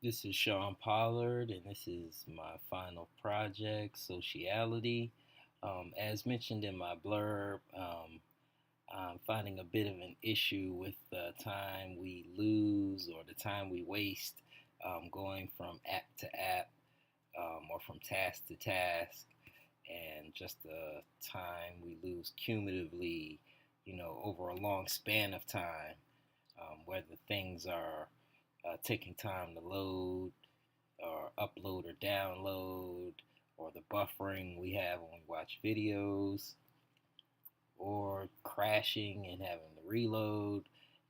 This is Sean Pollard, and this is my final project, Sociality. As mentioned in my blurb, I'm finding a bit of an issue with the time we lose or the time we waste going from app to app or from task to task, and just the time we lose cumulatively, over a long span of time, whether things are taking time to load or upload or download, or the buffering we have when we watch videos, or crashing and having to reload.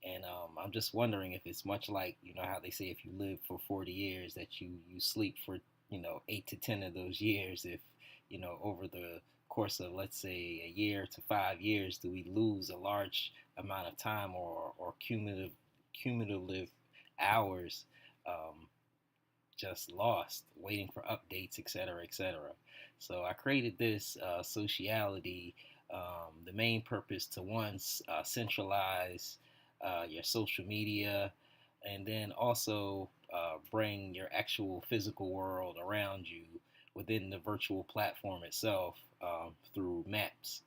And I'm just wondering if it's much like, how they say if you live for 40 years that you sleep for, 8 to 10 of those years. If, over the course of, let's say, a year to 5 years, do we lose a large amount of time or cumulative hours just lost waiting for updates, et cetera, et cetera. So I created this sociality. The main purpose to once centralize your social media, and then also bring your actual physical world around you within the virtual platform itself through maps.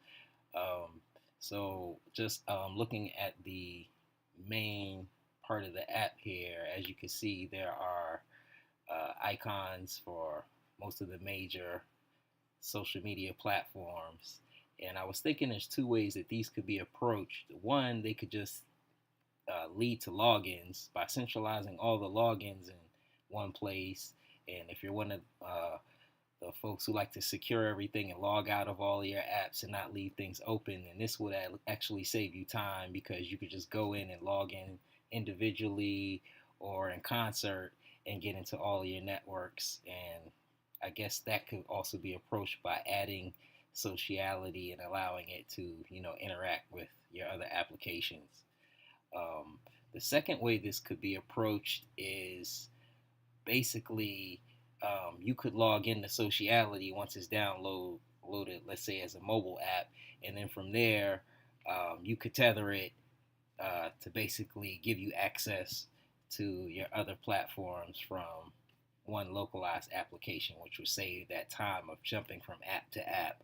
Um, so just looking at the main part of the app here, as you can see, there are icons for most of the major social media platforms. And I was thinking there's two ways that these could be approached. One, they could just lead to logins by centralizing all the logins in one place. And if you're one of the folks who like to secure everything and log out of all of your apps and not leave things open, then this would actually save you time, because you could just go in and log in individually or in concert and get into all of your networks. And I guess that could also be approached by adding sociality and allowing it to, interact with your other applications. Um, the second way this could be approached is basically you could log into Sociality once it's loaded, let's say as a mobile app, and then from there you could tether it to basically give you access to your other platforms from one localized application, which would save that time of jumping from app to app,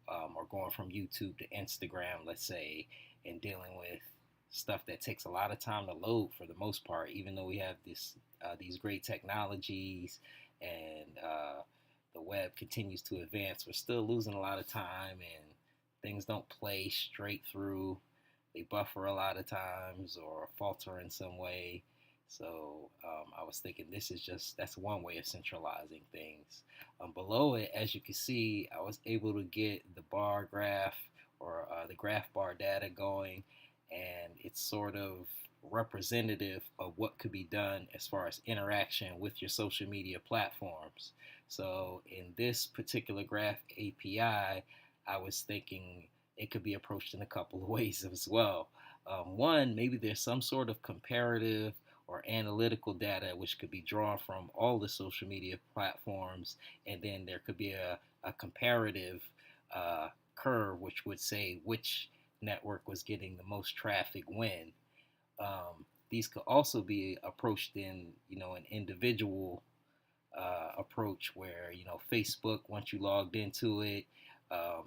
or going from YouTube to Instagram, let's say, and dealing with stuff that takes a lot of time to load for the most part. Even though we have these great technologies and the web continues to advance, we're still losing a lot of time, and things don't play straight through. They buffer a lot of times or falter in some way. So I was thinking that's one way of centralizing things. Below it, as you can see, I was able to get the bar graph or the graph bar data going, and it's sort of representative of what could be done as far as interaction with your social media platforms. So in this particular graph API, I was thinking it could be approached in a couple of ways as well. One, maybe there's some sort of comparative or analytical data which could be drawn from all the social media platforms, and then there could be a comparative curve which would say which network was getting the most traffic when. These could also be approached in an individual approach where Facebook, once you logged into it,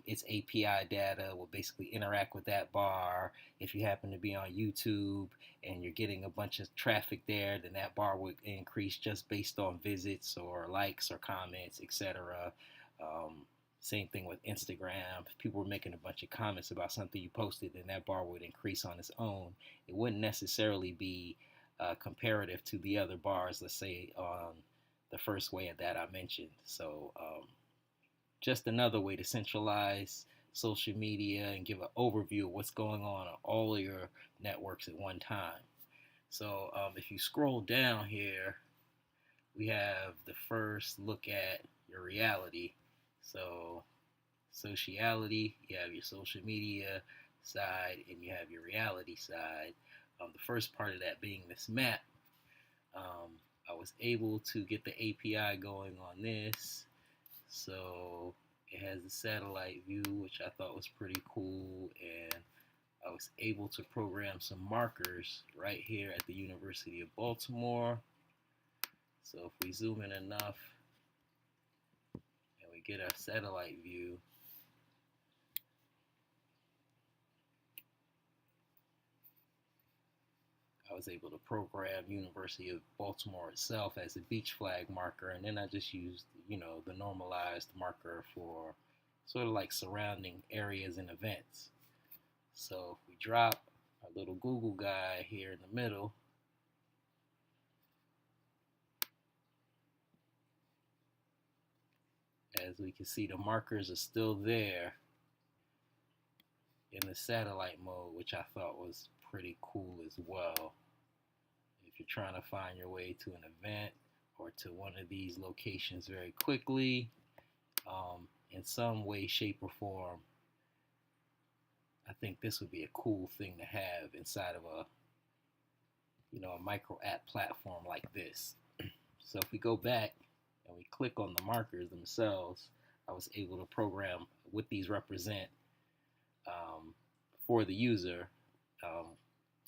its API data will basically interact with that bar. If you happen to be on YouTube and you're getting a bunch of traffic there, then that bar would increase just based on visits or likes or comments, etc. Same thing with Instagram. If people were making a bunch of comments about something you posted, then that bar would increase on its own. It wouldn't necessarily be comparative to the other bars, let's say on the first way that I mentioned. So just another way to centralize social media and give an overview of what's going on all of your networks at one time. So if you scroll down here, we have the first look at your reality. So sociality, you have your social media side, and you have your reality side. The first part of that being this map. I was able to get the API going on this. So it has a satellite view, which I thought was pretty cool, and I was able to program some markers right here at the University of Baltimore. So if we zoom in enough and we get a satellite view, I was able to program University of Baltimore itself as a beach flag marker, and then I just used, the normalized marker for sort of like surrounding areas and events. So if we drop our little Google guy here in the middle, as we can see, the markers are still there in the satellite mode, which I thought was pretty cool as well. If you're trying to find your way to an event or to one of these locations very quickly, in some way, shape, or form, I think this would be a cool thing to have inside of a Microapp platform like this. So if we go back and we click on the markers themselves, I was able to program what these represent for the user,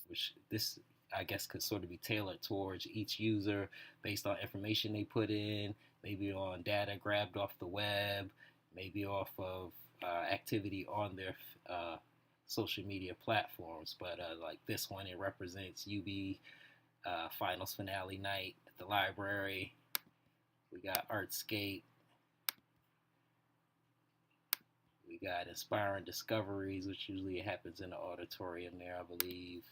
which this, I guess, could sort of be tailored towards each user based on information they put in, maybe on data grabbed off the web, maybe off of activity on their social media platforms. But like this one, it represents UB finals finale night at the library. We got Artscape. We got Inspiring Discoveries, which usually happens in the auditorium there, I believe.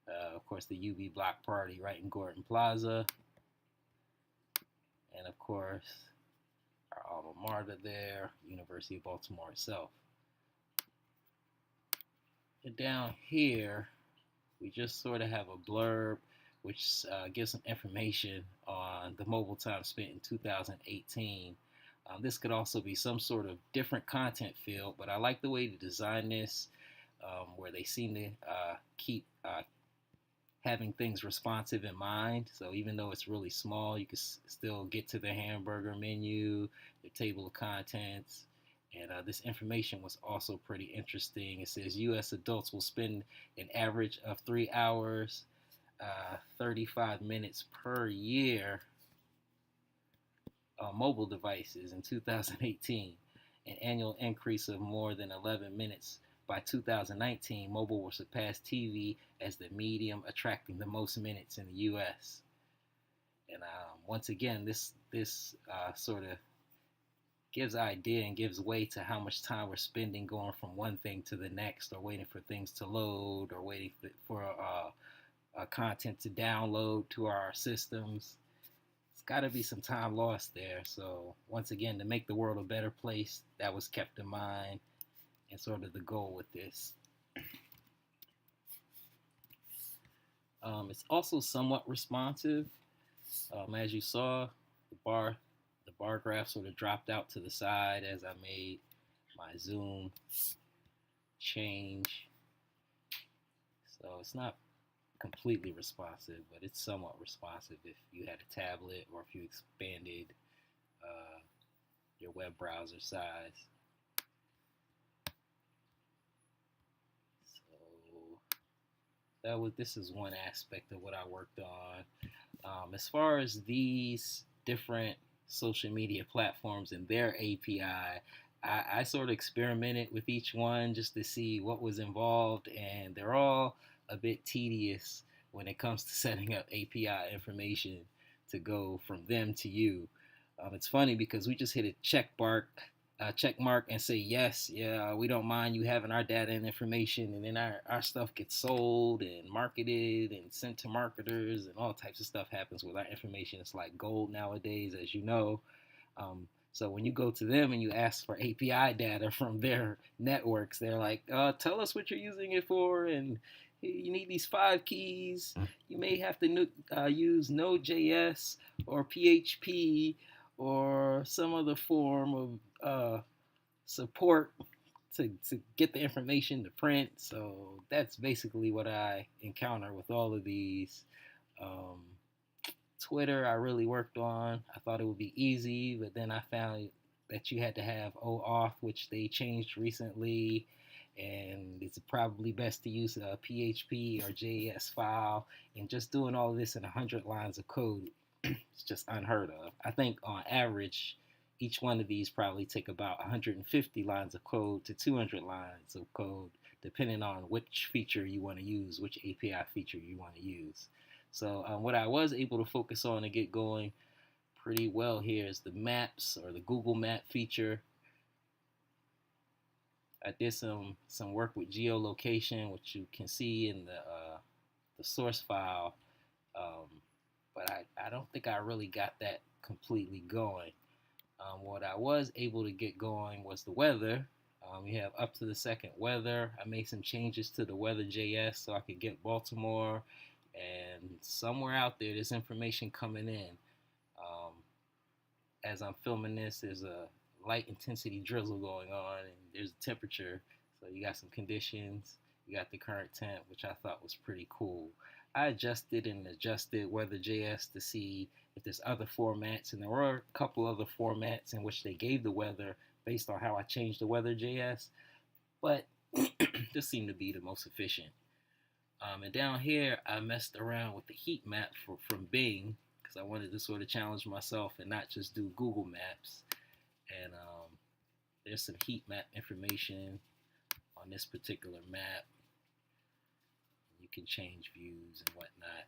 Of course, the UB Block Party right in Gordon Plaza. And of course, our alma mater there, University of Baltimore itself. And down here, we just sort of have a blurb which gives some information on the mobile time spent in 2018. This could also be some sort of different content field, but I like the way to design this, where they seem to keep having things responsive in mind. So even though it's really small, you can still get to the hamburger menu, the table of contents. And this information was also pretty interesting. It says U.S. adults will spend an average of 3 hours, 35 minutes per year on mobile devices in 2018, an annual increase of more than 11 minutes. By 2019, mobile will surpass TV as the medium attracting the most minutes in the U.S. And once again, this sort of gives idea and gives way to how much time we're spending going from one thing to the next, or waiting for things to load, or waiting for content to download to our systems. It's got to be some time lost there. So once again, to make the world a better place, that was kept in mind, and sort of the goal with this. It's also somewhat responsive. As you saw, the bar graph sort of dropped out to the side as I made my zoom change. So it's not completely responsive, but it's somewhat responsive if you had a tablet or if you expanded your web browser size. So this is one aspect of what I worked on. As far as these different social media platforms and their API, I sort of experimented with each one just to see what was involved, and they're all a bit tedious when it comes to setting up API information to go from them to you. It's funny because we just hit a check mark and say yes, yeah, we don't mind you having our data and information, and then our stuff gets sold and marketed and sent to marketers, and all types of stuff happens with our information. It's like gold nowadays, as you know. So when you go to them and you ask for API data from their networks, they're like, tell us what you're using it for, and you need these 5 keys. You may have to use Node.js or PHP or some other form of support to get the information to print. So that's basically what I encounter with all of these. Twitter, I really worked on. I thought it would be easy, but then I found that you had to have OAuth, which they changed recently, and it's probably best to use a PHP or JS file. And just doing all of this in 100 lines of code It's just unheard of. I think on average, each one of these probably take about 150 lines of code to 200 lines of code, depending on which feature you want to use, which API feature you want to use. So what I was able to focus on and get going pretty well here is the maps or the Google Map feature. I did some work with geolocation, which you can see in the source file, um, but I don't think I really got that completely going. What I was able to get going was the weather. We have up to the second weather. I made some changes to the weather.js so I could get Baltimore, and somewhere out there, there's information coming in. Um, as I'm filming this, there's a light intensity drizzle going on, and there's a temperature. So you got some conditions. You got the current temp, which I thought was pretty cool. I adjusted weather.js to see if there's other formats, and there were a couple other formats in which they gave the weather based on how I changed the weather.js, but this seemed to be the most efficient. And down here, I messed around with the heat map from Bing because I wanted to sort of challenge myself and not just do Google Maps. And there's some heat map information on this particular map. You can change views and whatnot.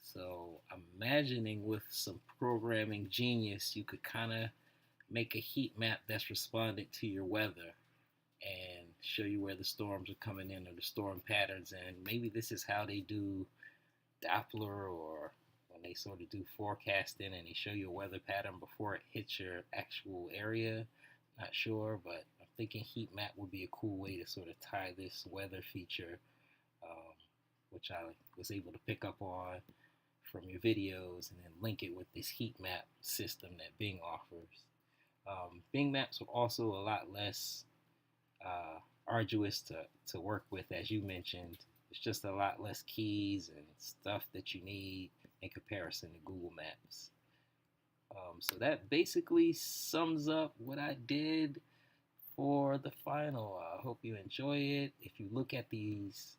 So I'm imagining with some programming genius, you could kind of make a heat map that's respondent to your weather and show you where the storms are coming in or the storm patterns. And maybe this is how they do Doppler, or when they sort of do forecasting and they show you a weather pattern before it hits your actual area. Not sure, but I'm thinking heat map would be a cool way to sort of tie this weather feature, which I was able to pick up on from your videos, and then link it with this heat map system that Bing offers. Bing maps are also a lot less arduous to work with, as you mentioned. It's just a lot less keys and stuff that you need in comparison to Google Maps. So that basically sums up what I did for the final. I hope you enjoy it. If you look at these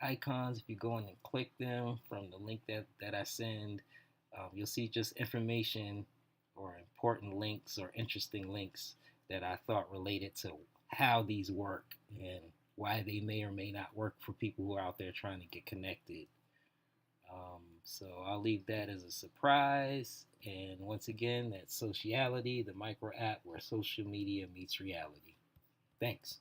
icons, if you go in and click them from the link that I send, you'll see just information or important links or interesting links that I thought related to how these work and why they may or may not work for people who are out there trying to get connected. So I'll leave that as a surprise. And once again, that's Sociality, the Microapp where social media meets reality. Thanks.